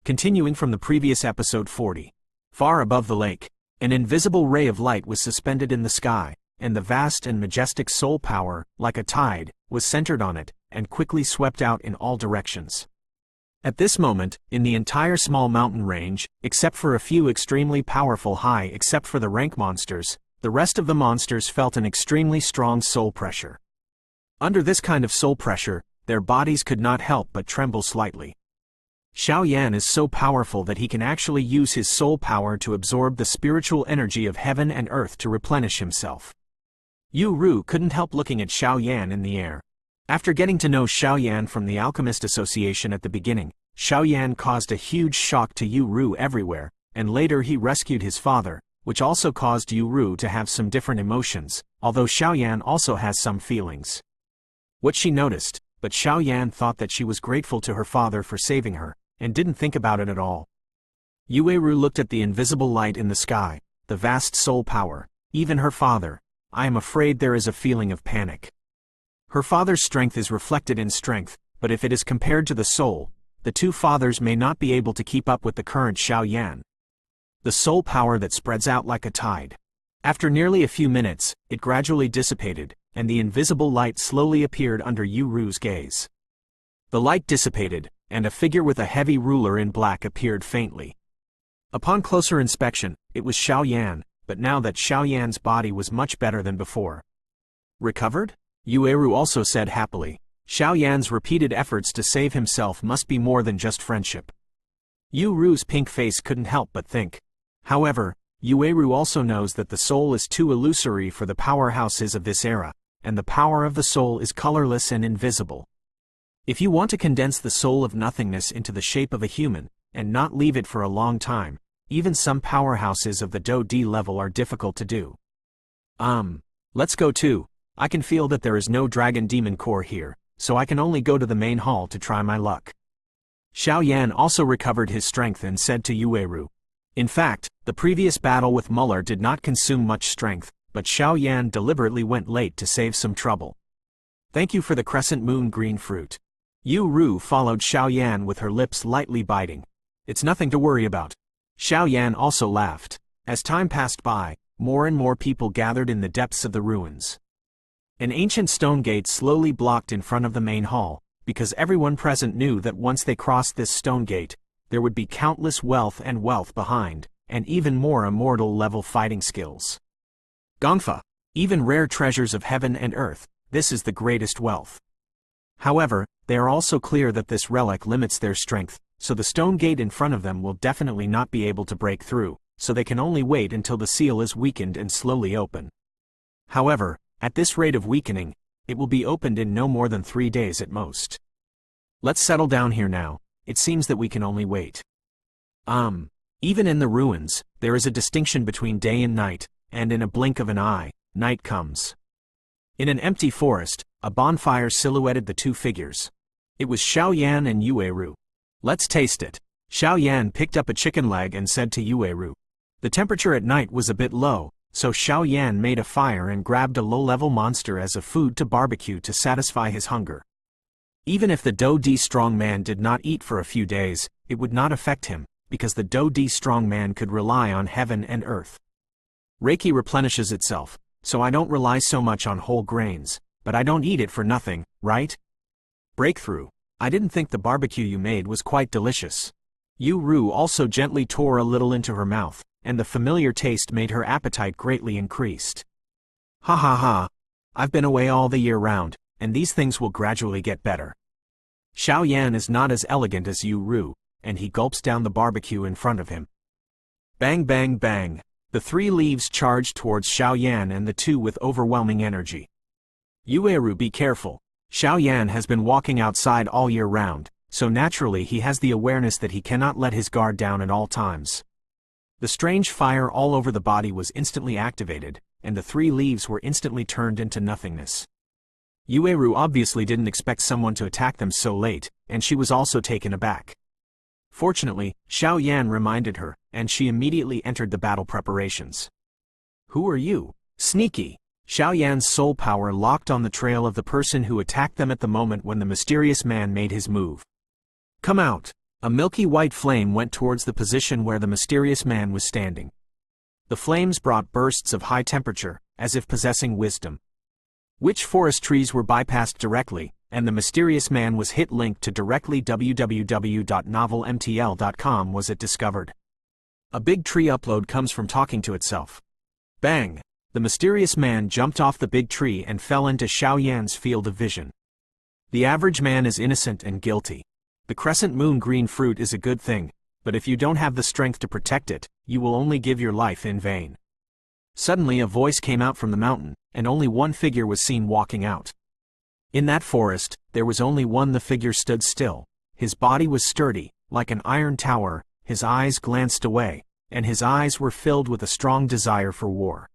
Continuing from the previous episode 40. Far above the lake, an invisible ray of light was suspended in the sky, and the vast and majestic soul power, like a tide, was centered on it, and quickly swept out in all directions. At this moment, in the entire small mountain range, except for a few extremely powerful except for the rank monsters, the rest of the monsters felt an extremely strong soul pressure. Under this kind of soul pressure, their bodies could not help but tremble slightly. Xiao Yan is so powerful that he can actually use his soul power to absorb the spiritual energy of heaven and earth to replenish himself. Yu Ru couldn't help looking at Xiao Yan in the air. After getting to know Xiao Yan from the Alchemist Association at the beginning, Xiao Yan caused a huge shock to Yu Ru everywhere, and later he rescued his father, which also caused Yu Ru to have some different emotions, although Xiao Yan also has some feelings. What she noticed, but Xiao Yan thought that she was grateful to her father for saving her, and didn't think about it at all. Yu Ru looked at the invisible light in the sky, the vast soul power, even her father. I am afraid there is a feeling of panic. Her father's strength is reflected in strength, but if it is compared to the soul, the two fathers may not be able to keep up with the current Xiao Yan. The soul power that spreads out like a tide. After nearly a few minutes, it gradually dissipated, and the invisible light slowly appeared under Yu Ru's gaze. The light dissipated, and a figure with a heavy ruler in black appeared faintly. Upon closer inspection, it was Xiao Yan, but now that Xiao Yan's body was much better than before. Recovered? Yu Ru also said happily. Xiao Yan's repeated efforts to save himself must be more than just friendship. Yu Ru's pink face couldn't help but think. However, Yu Ru also knows that the soul is too illusory for the powerhouses of this era, and the power of the soul is colorless and invisible. If you want to condense the soul of nothingness into the shape of a human, and not leave it for a long time, even some powerhouses of the Do-D level are difficult to do. Let's go too. I can feel that there is no dragon demon core here, so I can only go to the main hall to try my luck. Xiao Yan also recovered his strength and said to Yu Ru. In fact, the previous battle with Muller did not consume much strength, but Xiao Yan deliberately went late to save some trouble. Thank you for the crescent moon green fruit. Yu Ru followed Xiao Yan with her lips lightly biting. It's nothing to worry about. Xiao Yan also laughed. As time passed by, more and more people gathered in the depths of the ruins. An ancient stone gate slowly blocked in front of the main hall, because everyone present knew that once they crossed this stone gate, there would be countless wealth behind, and even more immortal-level fighting skills. Gongfa, even rare treasures of heaven and earth, this is the greatest wealth. However, they are also clear that this relic limits their strength, so the stone gate in front of them will definitely not be able to break through, so they can only wait until the seal is weakened and slowly open. However, at this rate of weakening, it will be opened in no more than 3 days at most. Let's settle down here now. It seems that we can only wait. Even in the ruins, there is a distinction between day and night, and in a blink of an eye, night comes. In an empty forest, a bonfire silhouetted the two figures. It was Xiao Yan and Yu Ru. Let's taste it. Xiao Yan picked up a chicken leg and said to Yu Ru. The temperature at night was a bit low, so Xiao Yan made a fire and grabbed a low-level monster as a food to barbecue to satisfy his hunger. Even if the Do-D strong man did not eat for a few days, it would not affect him, because the Do-D strong man could rely on heaven and earth. Reiki replenishes itself, so I don't rely so much on whole grains, but I don't eat it for nothing, right? Breakthrough. I didn't think the barbecue you made was quite delicious. Yu Ru also gently tore a little into her mouth, and the familiar taste made her appetite greatly increased. Ha ha ha. I've been away all the year round, and these things will gradually get better. Xiao Yan is not as elegant as Yu Ru, and he gulps down the barbecue in front of him. Bang bang bang. The 3 leaves charged towards Xiao Yan and the two with overwhelming energy. Yu Ru, be careful. Xiao Yan has been walking outside all year round, so naturally he has the awareness that he cannot let his guard down at all times. The strange fire all over the body was instantly activated, and the 3 leaves were instantly turned into nothingness. Yu Ru obviously didn't expect someone to attack them so late, and she was also taken aback. Fortunately, Xiao Yan reminded her, and she immediately entered the battle preparations. Who are you? Sneaky. Xiao Yan's soul power locked on the trail of the person who attacked them at the moment when the mysterious man made his move. Come out. A milky white flame went towards the position where the mysterious man was standing. The flames brought bursts of high temperature, as if possessing wisdom. Which forest trees were bypassed directly, and the mysterious man was hit linked to directly www.novelmtl.com was it discovered. A big tree upload comes from talking to itself. Bang! The mysterious man jumped off the big tree and fell into Xiao Yan's field of vision. The average man is innocent and guilty. The crescent moon green fruit is a good thing, but if you don't have the strength to protect it, you will only give your life in vain. Suddenly a voice came out from the mountain, and only one figure was seen walking out. In that forest, there was only one. The figure stood still. His body was sturdy, like an iron tower, his eyes glanced away, and his eyes were filled with a strong desire for war.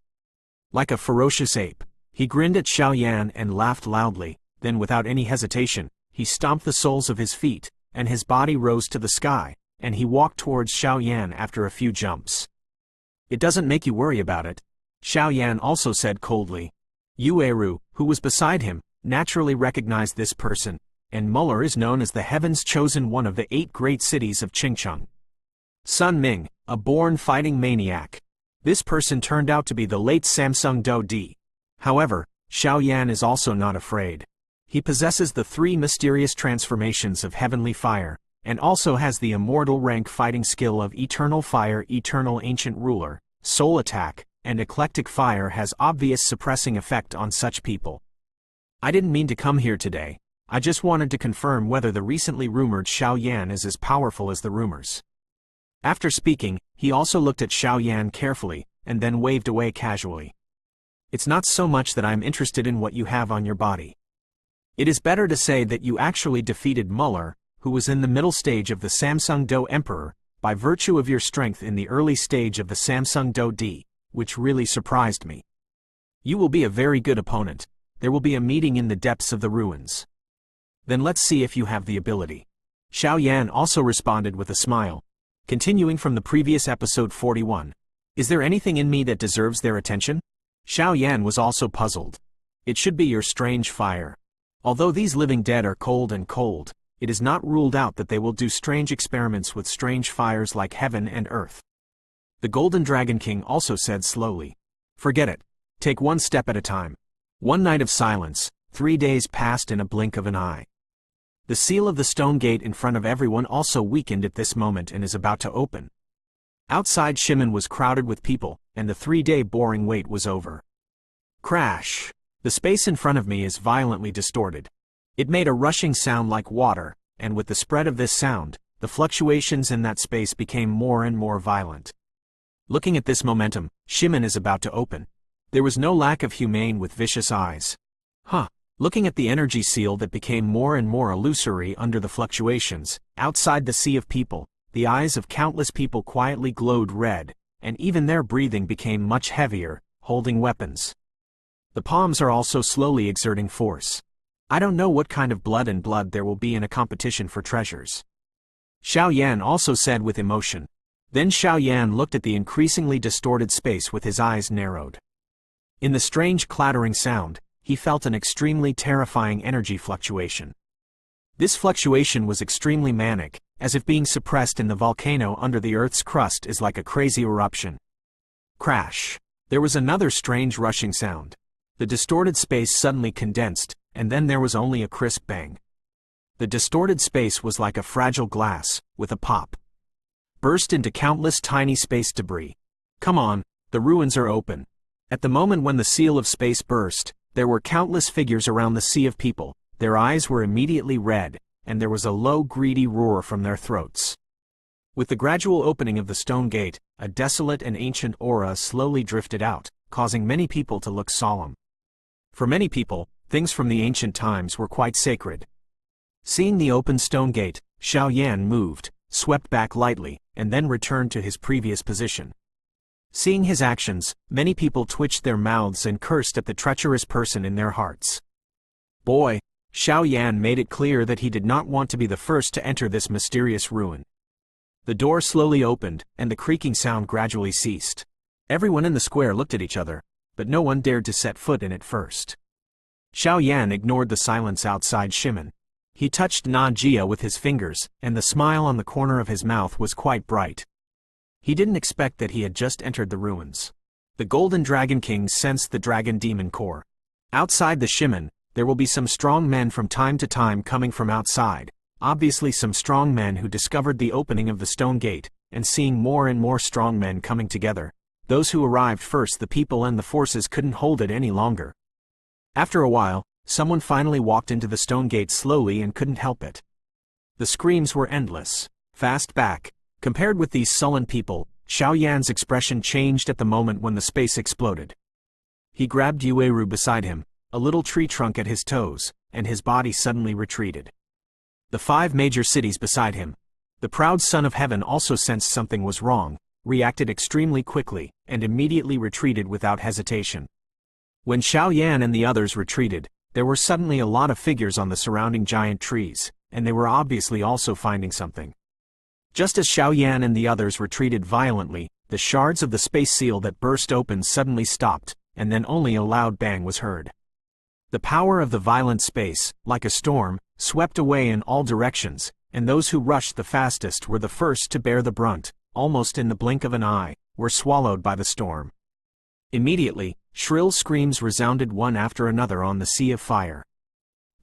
Like a ferocious ape, he grinned at Xiao Yan and laughed loudly, then without any hesitation, he stomped the soles of his feet, and his body rose to the sky, and he walked towards Xiao Yan after a few jumps. It doesn't make you worry about it, Xiao Yan also said coldly. Yu Eru, who was beside him, naturally recognized this person, and Muller is known as the Heaven's Chosen One of the 8 great cities of Qingcheng. Sun Ming, a born fighting maniac. This person turned out to be the late Samsung Do Di. However, Xiao Yan is also not afraid. He possesses the 3 mysterious transformations of heavenly fire, and also has the immortal rank fighting skill of Eternal Fire. Eternal Ancient Ruler, Soul Attack, and Eclectic Fire has obvious suppressing effect on such people. I didn't mean to come here today, I just wanted to confirm whether the recently rumored Xiao Yan is as powerful as the rumors. After speaking, he also looked at Xiao Yan carefully, and then waved away casually. It's not so much that I'm interested in what you have on your body. It is better to say that you actually defeated Muller, who was in the middle stage of the Samsung Do Emperor, by virtue of your strength in the early stage of the Samsung Do Di, which really surprised me. You will be a very good opponent. There will be a meeting in the depths of the ruins. Then let's see if you have the ability. Xiao Yan also responded with a smile. Continuing from the previous episode 41. Is there anything in me that deserves their attention? Xiao Yan was also puzzled. It should be your strange fire. Although these living dead are cold, it is not ruled out that they will do strange experiments with strange fires like heaven and earth. The Golden Dragon King also said slowly. Forget it. Take one step at a time. One night of silence, 3 days passed in a blink of an eye. The seal of the stone gate in front of everyone also weakened at this moment and is about to open. Outside Shimen was crowded with people, and the 3-day boring wait was over. Crash! The space in front of me is violently distorted. It made a rushing sound like water, and with the spread of this sound, the fluctuations in that space became more and more violent. Looking at this momentum, Shimen is about to open. There was no lack of humane with vicious eyes. Looking at the energy seal that became more and more illusory under the fluctuations, outside the sea of people, the eyes of countless people quietly glowed red, and even their breathing became much heavier, holding weapons. The palms are also slowly exerting force. I don't know what kind of blood there will be in a competition for treasures. Xiao Yan also said with emotion. Then Xiao Yan looked at the increasingly distorted space with his eyes narrowed. In the strange clattering sound, he felt an extremely terrifying energy fluctuation. This fluctuation was extremely manic, as if being suppressed in the volcano under the Earth's crust is like a crazy eruption. Crash! There was another strange rushing sound. The distorted space suddenly condensed, and then there was only a crisp bang. The distorted space was like a fragile glass, with a pop. Burst into countless tiny space debris. Come on, the ruins are open. At the moment when the seal of space burst, there were countless figures around the sea of people, their eyes were immediately red, and there was a low greedy roar from their throats. With the gradual opening of the stone gate, a desolate and ancient aura slowly drifted out, causing many people to look solemn. For many people, things from the ancient times were quite sacred. Seeing the open stone gate, Xiao Yan moved, swept back lightly, and then returned to his previous position. Seeing his actions, many people twitched their mouths and cursed at the treacherous person in their hearts. Boy, Xiao Yan made it clear that he did not want to be the first to enter this mysterious ruin. The door slowly opened, and the creaking sound gradually ceased. Everyone in the square looked at each other, but no one dared to set foot in it first. Xiao Yan ignored the silence outside Shimen. He touched Na Jia with his fingers, and the smile on the corner of his mouth was quite bright. He didn't expect that he had just entered the ruins. The Golden Dragon King sensed the Dragon Demon Core. Outside the Shimen, there will be some strong men from time to time coming from outside, obviously some strong men who discovered the opening of the stone gate, and seeing more and more strong men coming together. Those who arrived first, the people and the forces, couldn't hold it any longer. After a while, someone finally walked into the stone gate slowly and couldn't help it. The screams were endless. Fast back. Compared with these sullen people, Xiao Yan's expression changed at the moment when the space exploded. He grabbed Yueru beside him, a little tree trunk at his toes, and his body suddenly retreated. The 5 major cities beside him. The proud son of heaven also sensed something was wrong, reacted extremely quickly, and immediately retreated without hesitation. When Xiao Yan and the others retreated, there were suddenly a lot of figures on the surrounding giant trees, and they were obviously also finding something. Just as Xiao Yan and the others retreated violently, the shards of the space seal that burst open suddenly stopped, and then only a loud bang was heard. The power of the violent space, like a storm, swept away in all directions, and those who rushed the fastest were the first to bear the brunt, almost in the blink of an eye, were swallowed by the storm. Immediately, shrill screams resounded one after another on the sea of fire.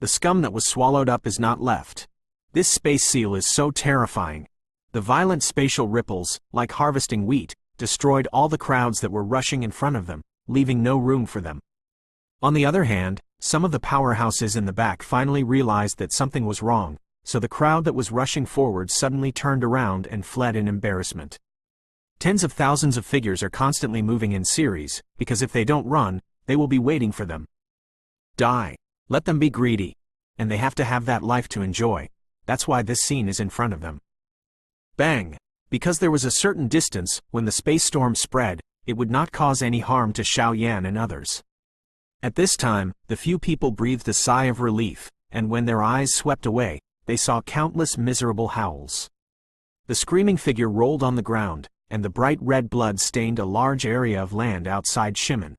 The scum that was swallowed up is not left. This space seal is so terrifying. The violent spatial ripples, like harvesting wheat, destroyed all the crowds that were rushing in front of them, leaving no room for them. On the other hand, some of the powerhouses in the back finally realized that something was wrong, so the crowd that was rushing forward suddenly turned around and fled in embarrassment. Tens of thousands of figures are constantly moving in series, because if they don't run, they will be waiting for them. Die. Let them be greedy. And they have to have that life to enjoy. That's why this scene is in front of them. Bang! Because there was a certain distance, when the space storm spread, it would not cause any harm to Xiao Yan and others. At this time, the few people breathed a sigh of relief, and when their eyes swept away, they saw countless miserable howls. The screaming figure rolled on the ground, and the bright red blood stained a large area of land outside Shimen.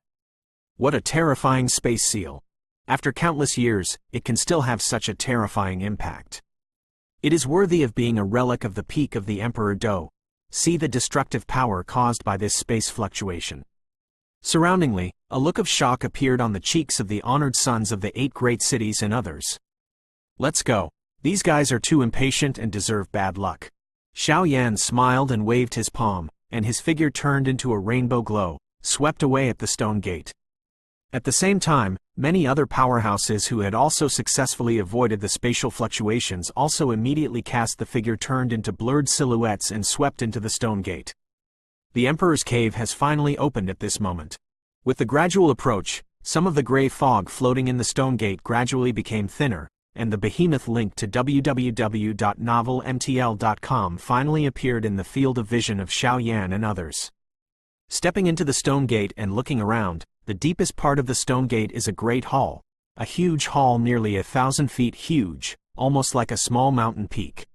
What a terrifying space seal! After countless years, it can still have such a terrifying impact. It is worthy of being a relic of the peak of the Emperor Do. See the destructive power caused by this space fluctuation. Surroundingly, a look of shock appeared on the cheeks of the honored sons of the 8 great cities and others. Let's go. These guys are too impatient and deserve bad luck. Xiao Yan smiled and waved his palm, and his figure turned into a rainbow glow, swept away at the stone gate. At the same time, many other powerhouses who had also successfully avoided the spatial fluctuations also immediately cast the figure turned into blurred silhouettes and swept into the stone gate. The Emperor's cave has finally opened at this moment. With the gradual approach, some of the gray fog floating in the stone gate gradually became thinner, and the behemoth link to www.novelmtl.com finally appeared in the field of vision of Xiao Yan and others. Stepping into the stone gate and looking around, the deepest part of the stone gate is a great hall, a huge hall nearly 1,000 feet huge, almost like a small mountain peak.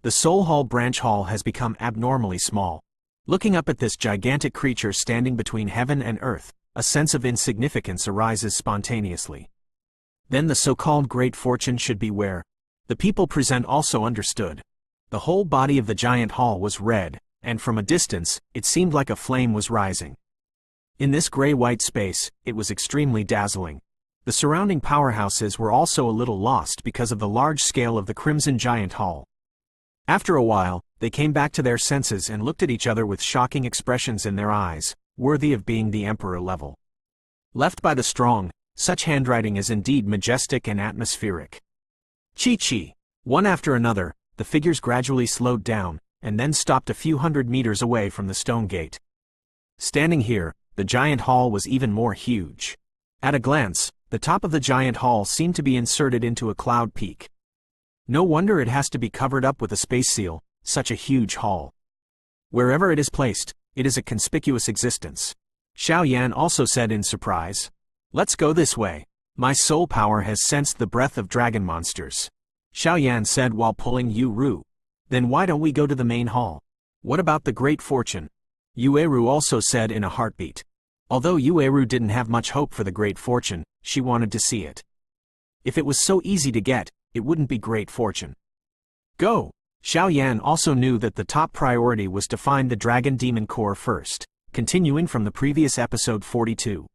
The Soul Hall branch hall has become abnormally small. Looking up at this gigantic creature standing between heaven and earth, a sense of insignificance arises spontaneously. Then the so-called great fortune should be where the people present also understood. The whole body of the giant hall was red, and from a distance, it seemed like a flame was rising. In this gray-white space, it was extremely dazzling. The surrounding powerhouses were also a little lost because of the large scale of the Crimson Giant Hall. After a while, they came back to their senses and looked at each other with shocking expressions in their eyes, worthy of being the Emperor level. Left by the strong, such handwriting is indeed majestic and atmospheric. Chi-chi! One after another, the figures gradually slowed down, and then stopped a few hundred meters away from the stone gate. Standing here, the giant hall was even more huge. At a glance, the top of the giant hall seemed to be inserted into a cloud peak. No wonder it has to be covered up with a space seal, such a huge hall. Wherever it is placed, it is a conspicuous existence. Xiao Yan also said in surprise, "Let's go this way. My soul power has sensed the breath of dragon monsters." Xiao Yan said while pulling Yu-Ru. "Then why don't we go to the main hall? What about the great fortune?" Yueru also said in a heartbeat. Although Yueru didn't have much hope for the great fortune, she wanted to see it. If it was so easy to get, it wouldn't be great fortune. Go! Xiao Yan also knew that the top priority was to find the dragon demon core first, continuing from the previous episode 42.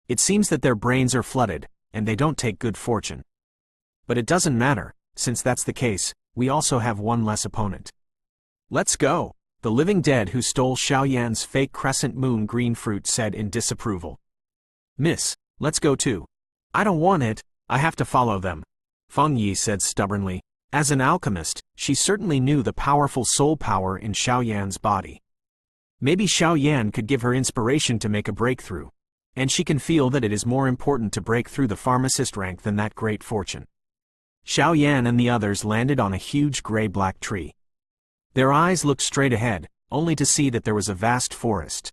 It seems that their brains are flooded, and they don't take good fortune. But it doesn't matter, since that's the case, we also have one less opponent. Let's go! The living dead who stole Xiao Yan's fake crescent moon green fruit said in disapproval. Miss, let's go too. I don't want it, I have to follow them. Feng Yi said stubbornly. As an alchemist, she certainly knew the powerful soul power in Xiao Yan's body. Maybe Xiao Yan could give her inspiration to make a breakthrough. And she can feel that it is more important to break through the pharmacist rank than that great fortune. Xiao Yan and the others landed on a huge gray-black tree. Their eyes looked straight ahead, only to see that there was a vast forest.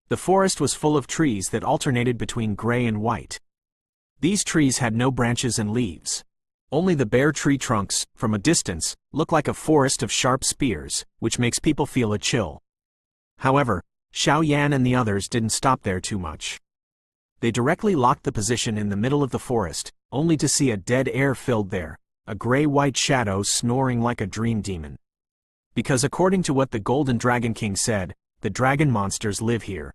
The forest was full of trees that alternated between gray and white. These trees had no branches and leaves. Only the bare tree trunks, from a distance, look like a forest of sharp spears, which makes people feel a chill. However, Xiao Yan and the others didn't stop there too much. They directly locked the position in the middle of the forest, only to see a dead air filled there, a gray-white shadow snoring like a dream demon. Because according to what the Golden Dragon King said, the dragon monsters live here.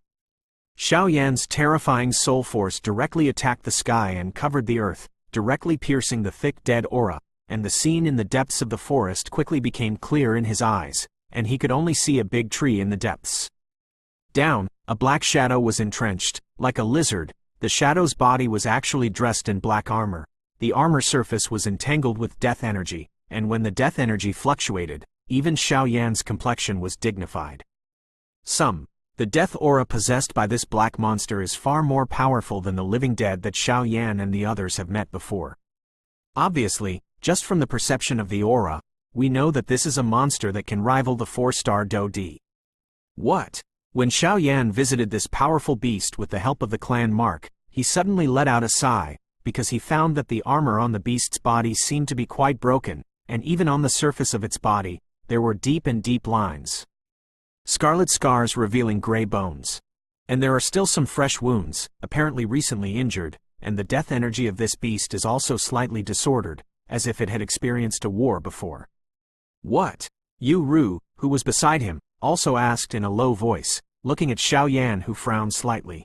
Xiao Yan's terrifying soul force directly attacked the sky and covered the earth, directly piercing the thick dead aura, and the scene in the depths of the forest quickly became clear in his eyes, and he could only see a big tree in the depths. Down, a black shadow was entrenched, like a lizard. The shadow's body was actually dressed in black armor. The armor surface was entangled with death energy, and when the death energy fluctuated, even Xiao Yan's complexion was dignified. The death aura possessed by this black monster is far more powerful than the living dead that Xiao Yan and the others have met before. Obviously, just from the perception of the aura, we know that this is a monster that can rival the 4-star Do D. What? When Xiao Yan visited this powerful beast with the help of the clan mark, he suddenly let out a sigh, because he found that the armor on the beast's body seemed to be quite broken, and even on the surface of its body, there were deep lines. Scarlet scars revealing gray bones. And there are still some fresh wounds, apparently recently injured, and the death energy of this beast is also slightly disordered, as if it had experienced a war before. What? Yu Ru, who was beside him, also asked in a low voice, looking at Xiao Yan, who frowned slightly.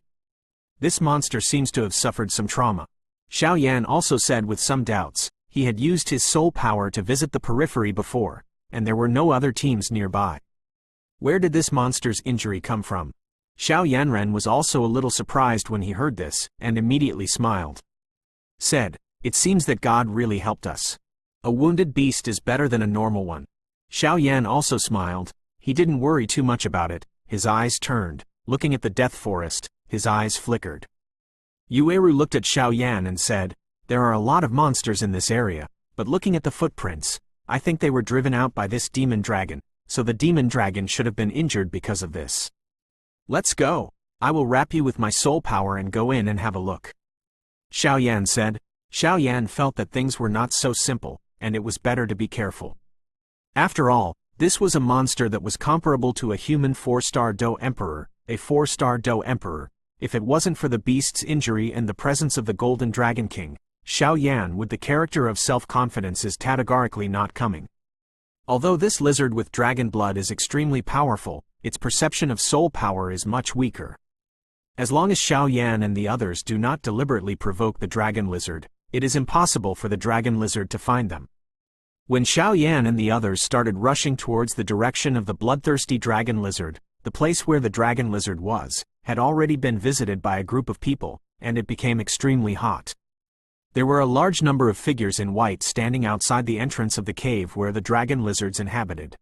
This monster seems to have suffered some trauma. Xiao Yan also said with some doubts, he had used his soul power to visit the periphery before, and there were no other teams nearby. Where did this monster's injury come from? Xiao Yanren was also a little surprised when he heard this, and immediately smiled. Said, it seems that God really helped us. A wounded beast is better than a normal one. Xiao Yan also smiled. He didn't worry too much about it. His eyes turned, looking at the death forest, his eyes flickered. Yueru looked at Xiao Yan and said, there are a lot of monsters in this area, but looking at the footprints, I think they were driven out by this demon dragon. So the demon dragon should have been injured because of this. Let's go. I will wrap you with my soul power and go in and have a look. Xiao Yan said. Xiao Yan felt that things were not so simple, and it was better to be careful. After all, this was a monster that was comparable to a human 4-star Do Emperor, a 4-star Do Emperor. If it wasn't for the beast's injury and the presence of the Golden Dragon King, Xiao Yan with the character of self-confidence is categorically not coming. Although this lizard with dragon blood is extremely powerful, its perception of soul power is much weaker. As long as Xiao Yan and the others do not deliberately provoke the dragon lizard, it is impossible for the dragon lizard to find them. When Xiao Yan and the others started rushing towards the direction of the bloodthirsty dragon lizard, the place where the dragon lizard was, had already been visited by a group of people, and it became extremely hot. There were a large number of figures in white standing outside the entrance of the cave where the dragon lizards inhabited.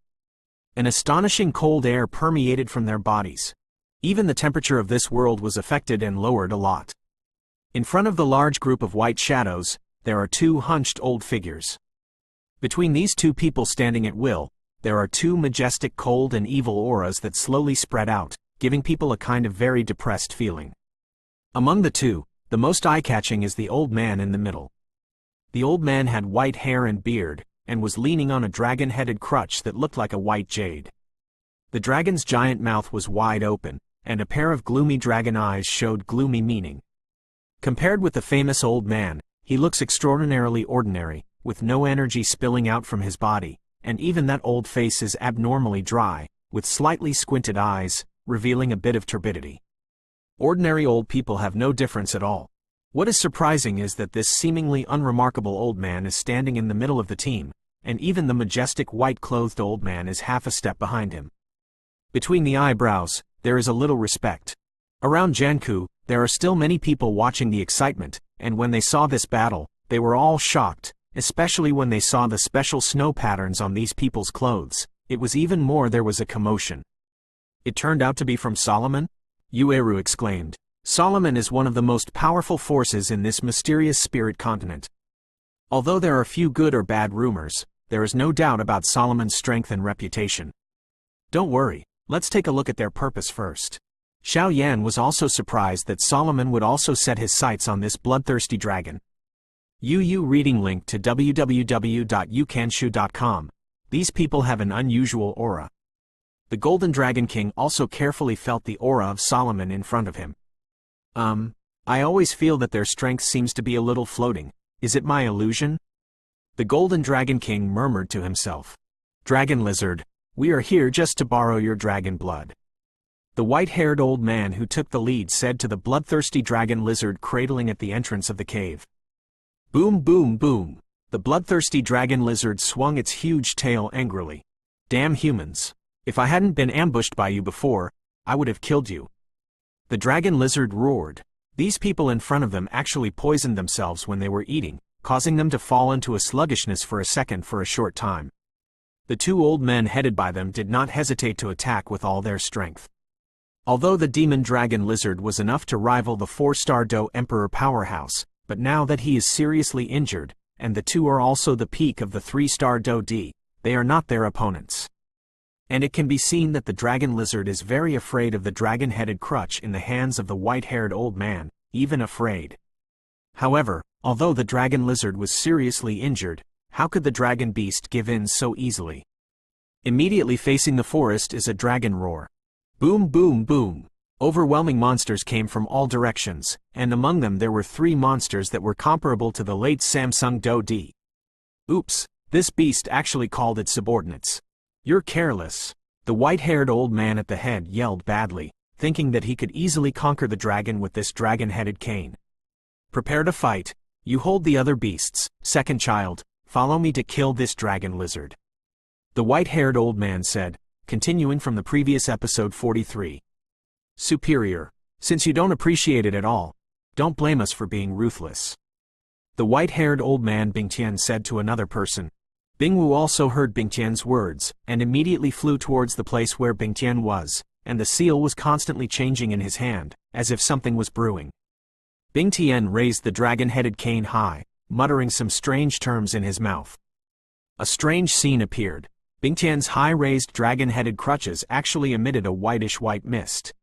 An astonishing cold air permeated from their bodies. Even the temperature of this world was affected and lowered a lot. In front of the large group of white shadows, there are two hunched old figures. Between these two people standing at will, there are two majestic cold and evil auras that slowly spread out, giving people a kind of very depressed feeling. Among the two, the most eye-catching is the old man in the middle. The old man had white hair and beard, and was leaning on a dragon-headed crutch that looked like a white jade. The dragon's giant mouth was wide open, and a pair of gloomy dragon eyes showed gloomy meaning. Compared with the famous old man, he looks extraordinarily ordinary, with no energy spilling out from his body, and even that old face is abnormally dry, with slightly squinted eyes, revealing a bit of turbidity. Ordinary old people have no difference at all. What is surprising is that this seemingly unremarkable old man is standing in the middle of the team, and even the majestic white-clothed old man is half a step behind him. Between the eyebrows, there is a little respect. Around Janku, there are still many people watching the excitement, and when they saw this battle, they were all shocked, especially when they saw the special snow patterns on these people's clothes. It was even more. There was a commotion. It turned out to be from Solomon? Yueru exclaimed. Solomon is one of the most powerful forces in this mysterious spirit continent. Although there are few good or bad rumors, there is no doubt about Solomon's strength and reputation. Don't worry, let's take a look at their purpose first. Xiao Yan was also surprised that Solomon would also set his sights on this bloodthirsty dragon. UU reading link to www.ukanshu.com. These people have an unusual aura. The Golden Dragon King also carefully felt the aura of Solomon in front of him. I always feel that their strength seems to be a little floating. Is it my illusion? The Golden Dragon King murmured to himself. Dragon Lizard, we are here just to borrow your dragon blood. The white-haired old man who took the lead said to the bloodthirsty dragon lizard cradling at the entrance of the cave. Boom, boom, boom. The bloodthirsty dragon lizard swung its huge tail angrily. Damn humans. If I hadn't been ambushed by you before, I would have killed you. The dragon lizard roared. These people in front of them actually poisoned themselves when they were eating, causing them to fall into a sluggishness for a short time. The two old men headed by them did not hesitate to attack with all their strength. Although the demon dragon lizard was enough to rival the 4-star Do Emperor powerhouse, but now that he is seriously injured, and the two are also the peak of the 3-star Do D, they are not their opponents. And it can be seen that the dragon lizard is very afraid of the dragon-headed crutch in the hands of the white-haired old man, even afraid. However, although the dragon lizard was seriously injured, how could the dragon beast give in so easily? Immediately facing the forest is a dragon roar. Boom, boom, boom. Overwhelming monsters came from all directions, and among them there were 3 monsters that were comparable to the late Samsung Do D. Oops, this beast actually called its subordinates. You're careless. The white-haired old man at the head yelled badly, thinking that he could easily conquer the dragon with this dragon-headed cane. Prepare to fight. You hold the other beasts. Second child, follow me to kill this dragon lizard. The white-haired old man said, continuing from the previous episode 43. Superior. Since you don't appreciate it at all, don't blame us for being ruthless. The white-haired old man Bingtian said to another person. Bingwu also heard Bingtian's words, and immediately flew towards the place where Bingtian was, and the seal was constantly changing in his hand, as if something was brewing. Bingtian raised the dragon-headed cane high, muttering some strange terms in his mouth. A strange scene appeared. Bingtian's high-raised dragon-headed crutches actually emitted a whitish-white mist.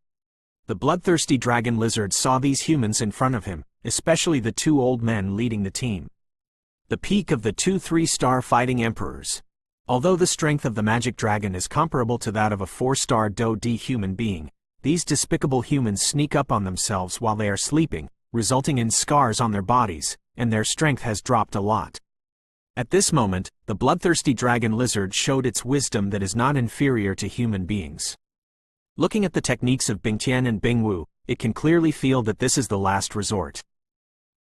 The bloodthirsty dragon lizard saw these humans in front of him, especially the 2 old men leading the team. The peak of the 2 3-star fighting emperors. Although the strength of the magic dragon is comparable to that of a 4-star Do D human being, these despicable humans sneak up on themselves while they are sleeping, resulting in scars on their bodies, and their strength has dropped a lot. At this moment, the bloodthirsty dragon lizard showed its wisdom that is not inferior to human beings. Looking at the techniques of Bingtian and Bingwu, it can clearly feel that this is the last resort.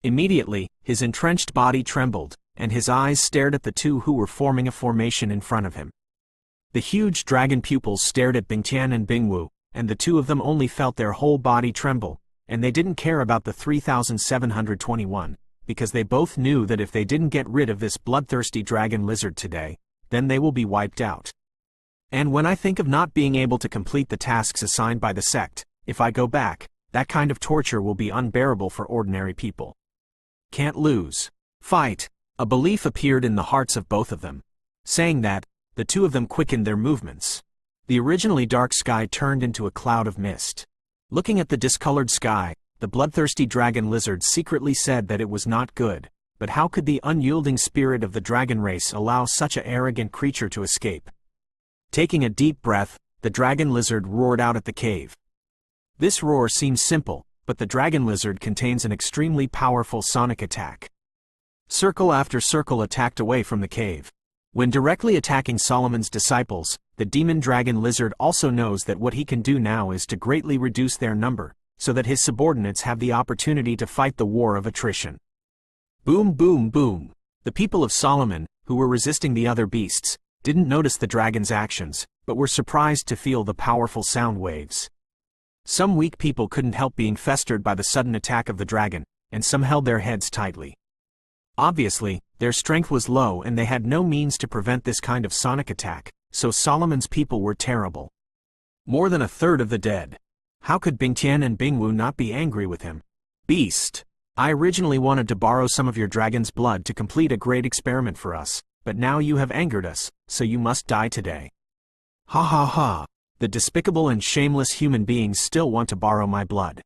Immediately, his entrenched body trembled, and his eyes stared at the 2 who were forming a formation in front of him. The huge dragon pupils stared at Bingtian and Bingwu, and the 2 of them only felt their whole body tremble, and they didn't care about the 3721, because they both knew that if they didn't get rid of this bloodthirsty dragon lizard today, then they will be wiped out. And when I think of not being able to complete the tasks assigned by the sect, if I go back, that kind of torture will be unbearable for ordinary people. Can't lose. Fight. A belief appeared in the hearts of both of them. Saying that, the 2 of them quickened their movements. The originally dark sky turned into a cloud of mist. Looking at the discolored sky, the bloodthirsty dragon lizard secretly said that it was not good, but how could the unyielding spirit of the dragon race allow such an arrogant creature to escape? Taking a deep breath, the dragon lizard roared out at the cave. This roar seems simple, but the dragon lizard contains an extremely powerful sonic attack. Circle after circle attacked away from the cave. When directly attacking Solomon's disciples, the demon dragon lizard also knows that what he can do now is to greatly reduce their number, so that his subordinates have the opportunity to fight the war of attrition. Boom, boom, boom. The people of Solomon, who were resisting the other beasts, didn't notice the dragon's actions, but were surprised to feel the powerful sound waves. Some weak people couldn't help being festered by the sudden attack of the dragon, and some held their heads tightly. Obviously, their strength was low and they had no means to prevent this kind of sonic attack, so Solomon's people were terrible. More than a third of the dead. How could Bingtian and Bingwu not be angry with him? Beast! I originally wanted to borrow some of your dragon's blood to complete a great experiment for us, but now you have angered us, so you must die today. Ha ha ha! The despicable and shameless human beings still want to borrow my blood.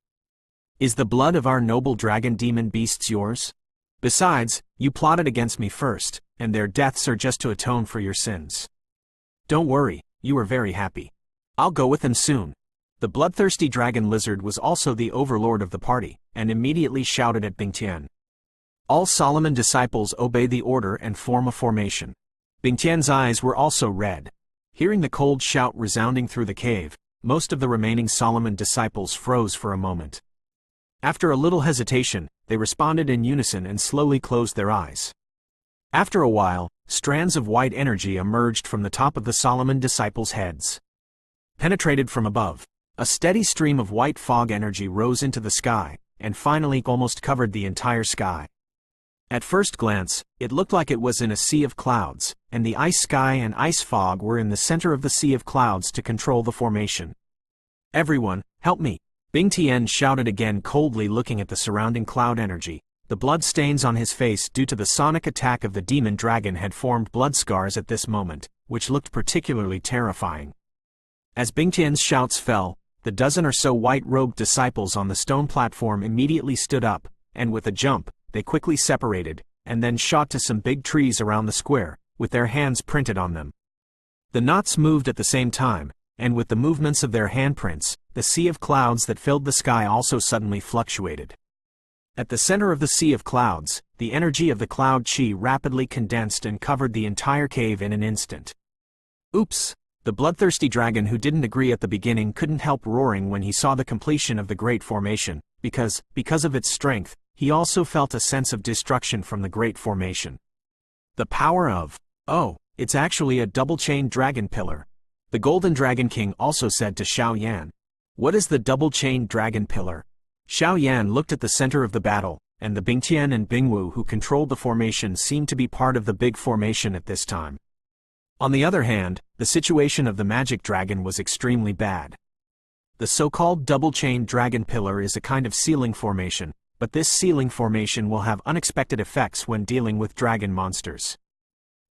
Is the blood of our noble dragon demon beasts yours? Besides, you plotted against me first, and their deaths are just to atone for your sins. Don't worry, you are very happy. I'll go with them soon. The bloodthirsty dragon lizard was also the overlord of the party, and immediately shouted at Bingtian. All Solomon disciples obey the order and form a formation. Bingtian's eyes were also red. Hearing the cold shout resounding through the cave, most of the remaining Solomon disciples froze for a moment. After a little hesitation, they responded in unison and slowly closed their eyes. After a while, strands of white energy emerged from the top of the Solomon disciples' heads. Penetrated from above, a steady stream of white fog energy rose into the sky, and finally almost covered the entire sky. At first glance, it looked like it was in a sea of clouds, and the ice sky and ice fog were in the center of the sea of clouds to control the formation. Everyone, help me! Bingtian shouted again, coldly looking at the surrounding cloud energy. The blood stains on his face due to the sonic attack of the demon dragon had formed blood scars at this moment, which looked particularly terrifying. As Bingtian's shouts fell, the dozen or so white-robed disciples on the stone platform immediately stood up, and with a jump, they quickly separated, and then shot to some big trees around the square, with their hands printed on them. The knots moved at the same time, and with the movements of their handprints, the sea of clouds that filled the sky also suddenly fluctuated. At the center of the sea of clouds, the energy of the cloud chi rapidly condensed and covered the entire cave in an instant. Oops! The bloodthirsty dragon who didn't agree at the beginning couldn't help roaring when he saw the completion of the great formation, because of its strength, he also felt a sense of destruction from the great formation. The power of, oh, it's actually a double-chained dragon pillar. The Golden Dragon King also said to Xiao Yan. What is the double-chained dragon pillar? Xiao Yan looked at the center of the battle, and the Bingtian and Bingwu who controlled the formation seemed to be part of the big formation at this time. On the other hand, the situation of the magic dragon was extremely bad. The so-called double-chained dragon pillar is a kind of ceiling formation, but this ceiling formation will have unexpected effects when dealing with dragon monsters.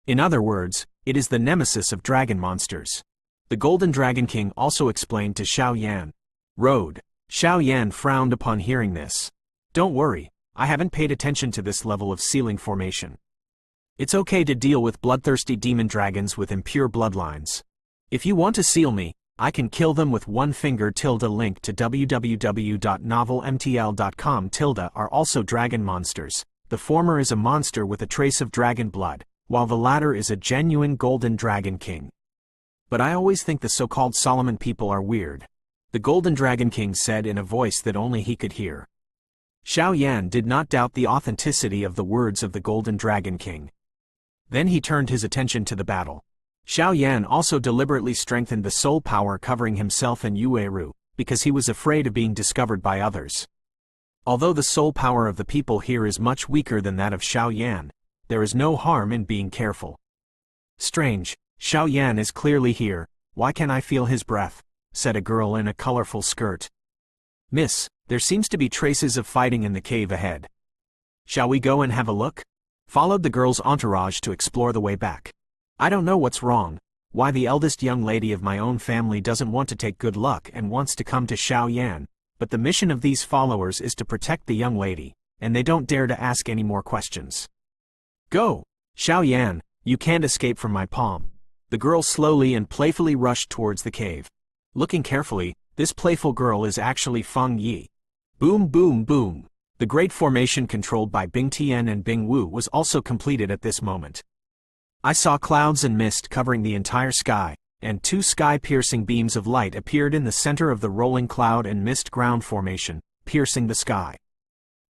In other words, it is the nemesis of dragon monsters. The Golden Dragon King also explained to Xiao Yan. Road. Xiao Yan frowned upon hearing this. Don't worry, I haven't paid attention to this level of ceiling formation. It's okay to deal with bloodthirsty demon dragons with impure bloodlines. If you want to seal me, I can kill them with one finger. Link to www.novelmtl.com. Are also dragon monsters. The former is a monster with a trace of dragon blood, while the latter is a genuine Golden Dragon King. But I always think the so-called Solomon people are weird. The Golden Dragon King said in a voice that only he could hear. Xiao Yan did not doubt the authenticity of the words of the Golden Dragon King. Then he turned his attention to the battle. Xiao Yan also deliberately strengthened the soul power covering himself and Yueru, because he was afraid of being discovered by others. Although the soul power of the people here is much weaker than that of Xiao Yan, there is no harm in being careful. Strange, Xiao Yan is clearly here, why can't I feel his breath? Said a girl in a colorful skirt. Miss, there seems to be traces of fighting in the cave ahead. Shall we go and have a look? Followed the girl's entourage to explore the way back. I don't know what's wrong, why the eldest young lady of my own family doesn't want to take good luck and wants to come to Xiao Yan, but the mission of these followers is to protect the young lady, and they don't dare to ask any more questions. Go! Xiao Yan, you can't escape from my palm. The girl slowly and playfully rushed towards the cave. Looking carefully, this playful girl is actually Feng Yi. Boom boom boom! The great formation controlled by Btth and Bingwu was also completed at this moment. I saw clouds and mist covering the entire sky, and two sky-piercing beams of light appeared in the center of the rolling cloud and mist ground formation, piercing the sky.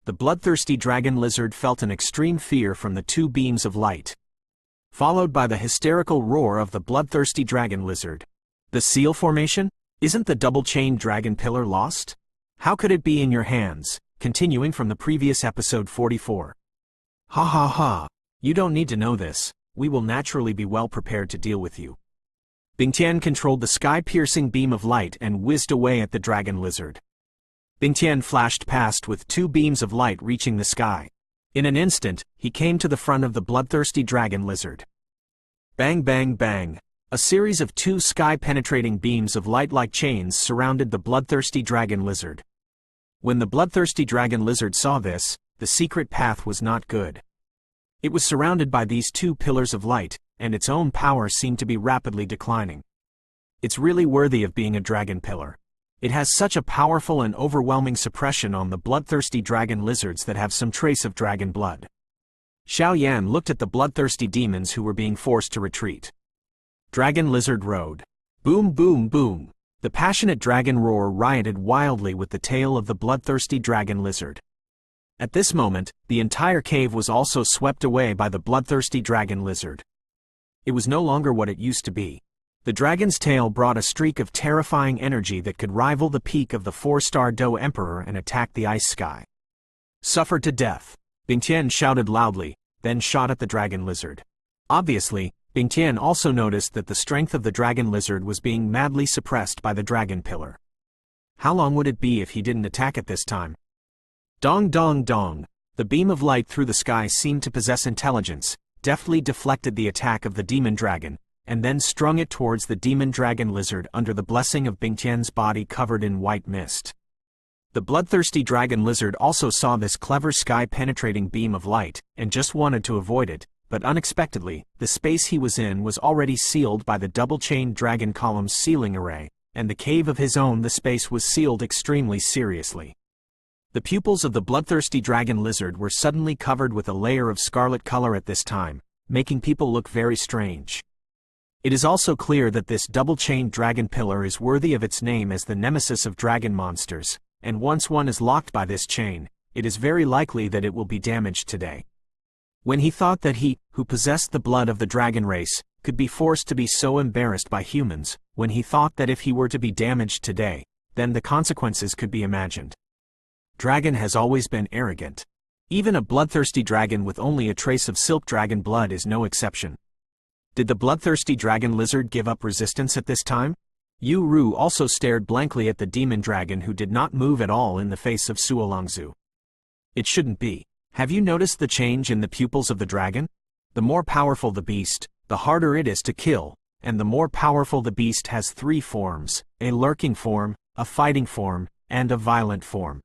The bloodthirsty dragon lizard felt an extreme fear from the two beams of light, followed by the hysterical roar of the bloodthirsty dragon lizard. The seal formation? Isn't the double-chained dragon pillar lost? How could it be in your hands? Continuing from the previous episode 44. Ha ha ha. You don't need to know this. We will naturally be well prepared to deal with you. Btth controlled the sky-piercing beam of light and whizzed away at the dragon lizard. Btth flashed past with two beams of light reaching the sky. In an instant, he came to the front of the bloodthirsty dragon lizard. Bang bang bang. A series of two sky-penetrating beams of light like chains surrounded the bloodthirsty dragon lizard. When the bloodthirsty dragon lizard saw this, the secret path was not good. It was surrounded by these two pillars of light, and its own power seemed to be rapidly declining. It's really worthy of being a dragon pillar. It has such a powerful and overwhelming suppression on the bloodthirsty dragon lizards that have some trace of dragon blood. Xiao Yan looked at the bloodthirsty demons who were being forced to retreat. Dragon lizard roared. Boom boom boom. The passionate dragon roar rioted wildly with the tail of the bloodthirsty dragon lizard. At this moment, the entire cave was also swept away by the bloodthirsty dragon lizard. It was no longer what it used to be. The dragon's tail brought a streak of terrifying energy that could rival the peak of the 4-star Do Emperor and attack the ice sky. Suffer to death. Btth shouted loudly, then shot at the dragon lizard. Obviously, Btth also noticed that the strength of the dragon lizard was being madly suppressed by the dragon pillar. How long would it be if he didn't attack at this time? Dong dong dong. The beam of light through the sky seemed to possess intelligence, deftly deflected the attack of the demon dragon, and then strung it towards the demon dragon lizard under the blessing of Btth's body covered in white mist. The bloodthirsty dragon lizard also saw this clever sky-penetrating beam of light, and just wanted to avoid it, but unexpectedly, the space he was in was already sealed by the double-chained dragon column's sealing array, and the cave of his own the space was sealed extremely seriously. The pupils of the bloodthirsty dragon lizard were suddenly covered with a layer of scarlet color at this time, making people look very strange. It is also clear that this double-chained dragon pillar is worthy of its name as the nemesis of dragon monsters, and once one is locked by this chain, it is very likely that it will be damaged today. When he thought that he, who possessed the blood of the dragon race, could be forced to be so embarrassed by humans, when he thought that if he were to be damaged today, then the consequences could be imagined. Dragon has always been arrogant. Even a bloodthirsty dragon with only a trace of silk dragon blood is no exception. Did the bloodthirsty dragon lizard give up resistance at this time? Yu Ru also stared blankly at the demon dragon who did not move at all in the face of Suolongzu. It shouldn't be. Have you noticed the change in the pupils of the dragon? The more powerful the beast, the harder it is to kill, and the more powerful the beast has 3 forms, a lurking form, a fighting form, and a violent form.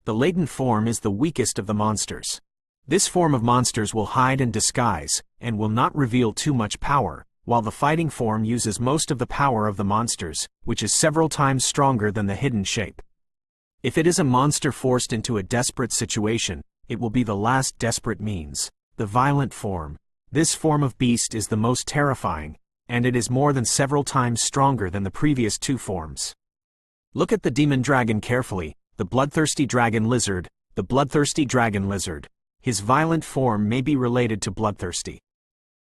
The latent form is the weakest of the monsters. This form of monsters will hide and disguise, and will not reveal too much power, while the fighting form uses most of the power of the monsters, which is several times stronger than the hidden shape. If it is a monster forced into a desperate situation, it will be the last desperate means, the violent form. This form of beast is the most terrifying, and it is more than several times stronger than the previous 2 forms. Look at the demon dragon carefully, the bloodthirsty dragon lizard, the bloodthirsty dragon lizard. His violent form may be related to bloodthirsty.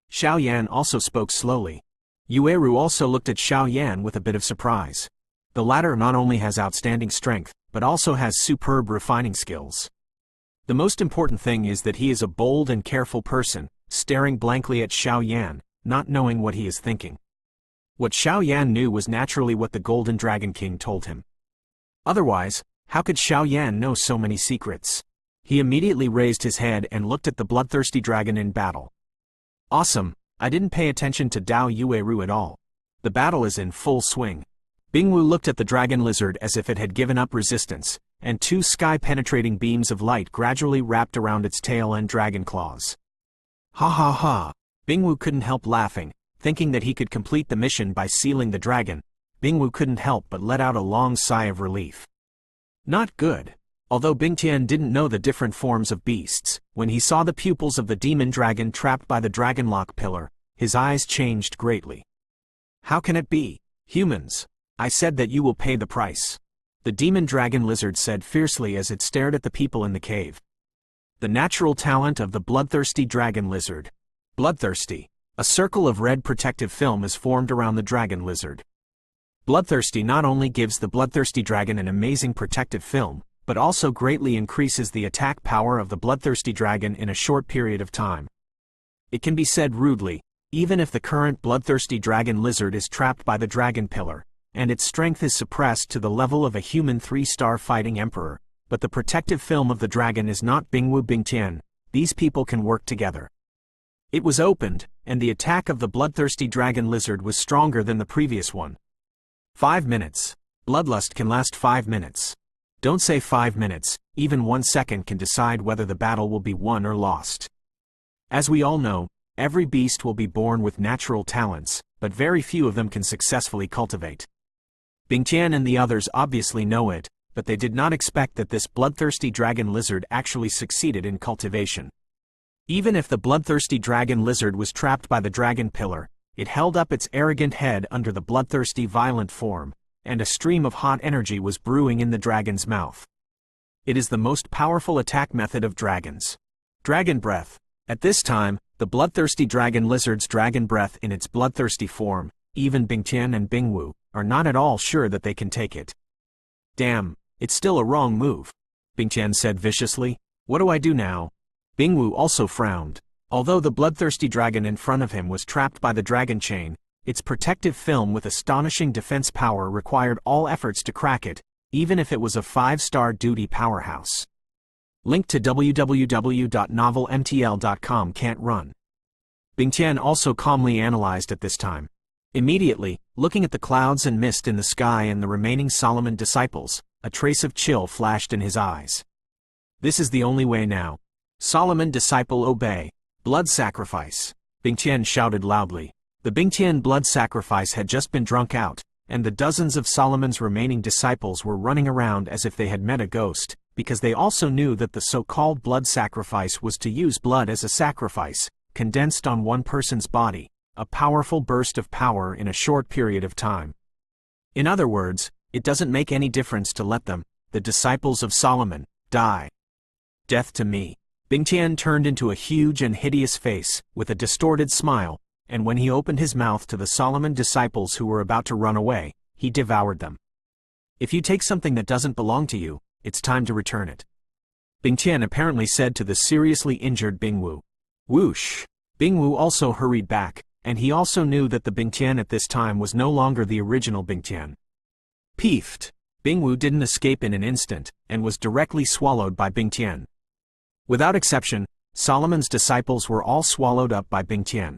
Xiao Yan also spoke slowly. Yueru also looked at Xiao Yan with a bit of surprise. The latter not only has outstanding strength, but also has superb refining skills. The most important thing is that he is a bold and careful person, staring blankly at Xiao Yan, not knowing what he is thinking. What Xiao Yan knew was naturally what the Golden Dragon King told him. Otherwise, how could Xiao Yan know so many secrets? He immediately raised his head and looked at the bloodthirsty dragon in battle. Awesome, I didn't pay attention to Dao Yueru at all. The battle is in full swing. Bingwu looked at the dragon lizard as if it had given up resistance, and 2 sky-penetrating beams of light gradually wrapped around its tail and dragon claws. Ha ha ha! Bingwu couldn't help laughing, thinking that he could complete the mission by sealing the dragon. Bingwu couldn't help but let out a long sigh of relief. Not good. Although Btth didn't know the different forms of beasts, when he saw the pupils of the demon dragon trapped by the dragonlock pillar, his eyes changed greatly. How can it be? Humans! I said that you will pay the price. The demon dragon lizard said fiercely as it stared at the people in the cave. The natural talent of the bloodthirsty dragon lizard. Bloodthirsty. A circle of red protective film is formed around the dragon lizard. Bloodthirsty not only gives the bloodthirsty dragon an amazing protective film, but also greatly increases the attack power of the bloodthirsty dragon in a short period of time. It can be said rudely, even if the current bloodthirsty dragon lizard is trapped by the dragon pillar, and its strength is suppressed to the level of a human 3-star fighting emperor, but the protective film of the dragon is not Btth, these people can work together. It was opened, and the attack of the bloodthirsty dragon lizard was stronger than the previous one. 5 minutes. Bloodlust can last 5 minutes. Don't say 5 minutes, even 1 second can decide whether the battle will be won or lost. As we all know, every beast will be born with natural talents, but very few of them can successfully cultivate. Btth and the others obviously know it, but they did not expect that this bloodthirsty dragon lizard actually succeeded in cultivation. Even if the bloodthirsty dragon lizard was trapped by the dragon pillar, it held up its arrogant head under the bloodthirsty violent form, and a stream of hot energy was brewing in the dragon's mouth. It is the most powerful attack method of dragons. Dragon breath. At this time, the bloodthirsty dragon lizard's dragon breath in its bloodthirsty form, even Btth and Bingwu, are not at all sure that they can take it. Damn, it's still a wrong move, Btth said viciously. What do I do now? Bingwu also frowned. Although the bloodthirsty dragon in front of him was trapped by the dragon chain, its protective film with astonishing defense power required all efforts to crack it, even if it was a 5-star duty powerhouse. Link to www.novelmtl.com can't run. Btth also calmly analyzed at this time. Immediately, looking at the clouds and mist in the sky and the remaining Solomon disciples, a trace of chill flashed in his eyes. This is the only way now. Solomon disciple obey. Blood sacrifice. Btth shouted loudly. The Btth blood sacrifice had just been drunk out, and the dozens of Solomon's remaining disciples were running around as if they had met a ghost, because they also knew that the so-called blood sacrifice was to use blood as a sacrifice, condensed on one person's body, a powerful burst of power in a short period of time. In other words, it doesn't make any difference to let them, the disciples of Solomon, die. Death to me. Btth turned into a huge and hideous face, with a distorted smile, and when he opened his mouth to the Solomon disciples who were about to run away, he devoured them. If you take something that doesn't belong to you, it's time to return it. Btth apparently said to the seriously injured Bingwu. Whoosh! Bingwu also hurried back, and he also knew that the Btth at this time was no longer the original Btth. Peefed! Bingwu didn't escape in an instant, and was directly swallowed by Btth. Without exception, Solomon's disciples were all swallowed up by Btth.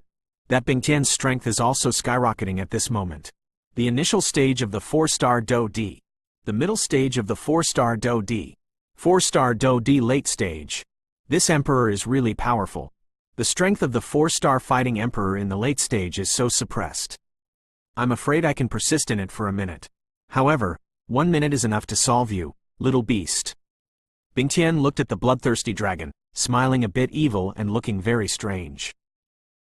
That Btth's strength is also skyrocketing at this moment. The initial stage of the 4-star Do D. The middle stage of the 4-star Do D. 4-star Do D late stage. This emperor is really powerful. The strength of the 4-star fighting emperor in the late stage is so suppressed. I'm afraid I can persist in it for a minute. However, 1 minute is enough to solve you, little beast. Btth looked at the bloodthirsty dragon, smiling a bit evil and looking very strange.